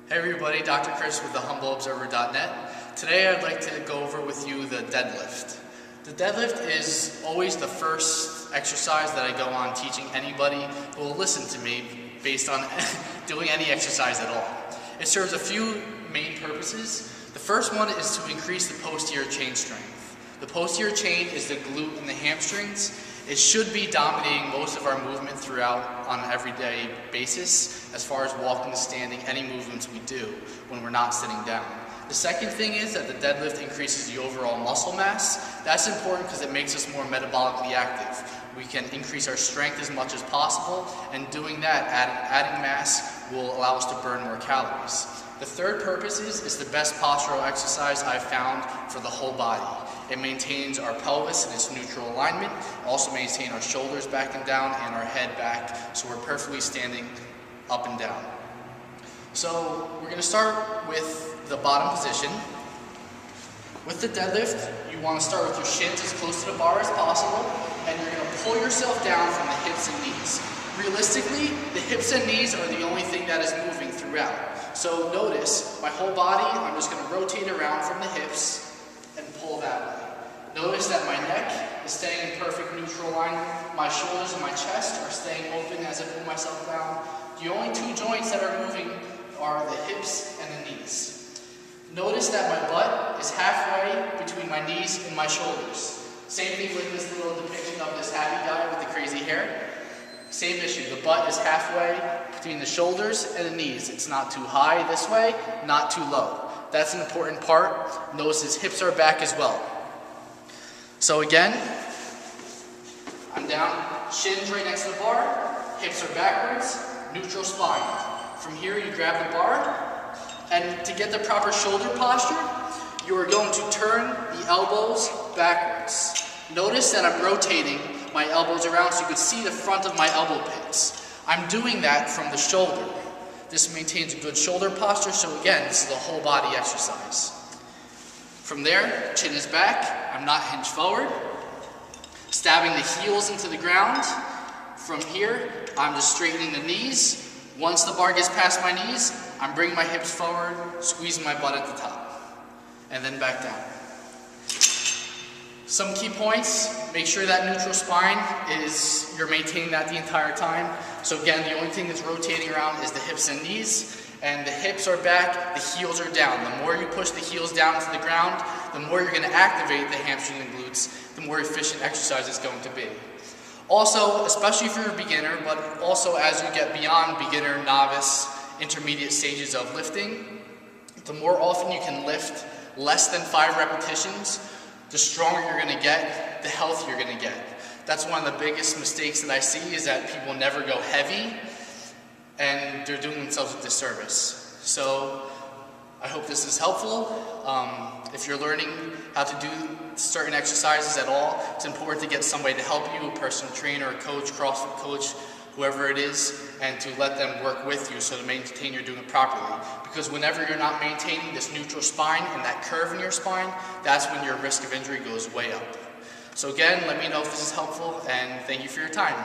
Hey everybody, Dr. Chris with thehumbleobserver.net. Today I'd like to go over with you the deadlift. The deadlift is always the first exercise that I go on teaching anybody who will listen to me based on doing any exercise at all. It serves a few main purposes. The first one is to increase the posterior chain strength. The posterior chain is the glute and the hamstrings. It should be dominating most of our movement throughout on an everyday basis as far as walking, standing, any movements we do when we're not sitting down. The second thing is that the deadlift increases the overall muscle mass. That's important because it makes us more metabolically active. We can increase our strength as much as possible, and doing that, adding mass, will allow us to burn more calories. The third purpose is the best postural exercise I've found for the whole body. It maintains our pelvis in its neutral alignment, also maintains our shoulders back and down and our head back, so we're perfectly standing up and down. So we're going to start with the bottom position. With the deadlift, you want to start with your shins as close to the bar as possible, and you're going to pull yourself down from the hips and knees. Realistically, the hips and knees are the only thing that is moving throughout. So notice, my whole body, I'm just going to rotate around from the hips and pull that way. Notice that my neck is staying in perfect neutral alignment. My shoulders and my chest are staying open as I pull myself down. The only two joints that are moving are the hips and the knees. Notice that my butt is halfway between my knees and my shoulders. Same thing with this little depiction of this happy guy with the crazy hair. Same issue, the butt is halfway between the shoulders and the knees. It's not too high this way, not too low. That's an important part. Notice his hips are back as well. So again, I'm down, shins right next to the bar, hips are backwards, neutral spine. From here you grab the bar, and to get the proper shoulder posture, you are going to turn the elbows backwards. Notice that I'm rotating my elbows around so you can see the front of my elbow pits. I'm doing that from the shoulder. This maintains a good shoulder posture, so again, this is a whole body exercise. From there, chin is back, I'm not hinged forward. Stabbing the heels into the ground. From here, I'm just straightening the knees. Once the bar gets past my knees, I'm bringing my hips forward, squeezing my butt at the top, and then back down. Some key points, make sure that neutral spine is, you're maintaining that the entire time. So again, the only thing that's rotating around is the hips and knees, and the hips are back, the heels are down. The more you push the heels down to the ground, the more you're going to activate the hamstrings and glutes, the more efficient exercise it's going to be. Also, especially if you're a beginner, but also as you get beyond beginner, novice, intermediate stages of lifting, the more often you can lift less than 5 repetitions, the stronger you're going to get, the healthier you're going to get. That's one of the biggest mistakes that I see, is that people never go heavy and they're doing themselves a disservice. So I hope this is helpful. If you're learning how to do certain exercises at all, it's important to get somebody to help you, a personal trainer, a coach, CrossFit coach, whoever it is, and to let them work with you so to maintain you're doing it properly. Because whenever you're not maintaining this neutral spine and that curve in your spine, that's when your risk of injury goes way up. So again, let me know if this is helpful, and thank you for your time.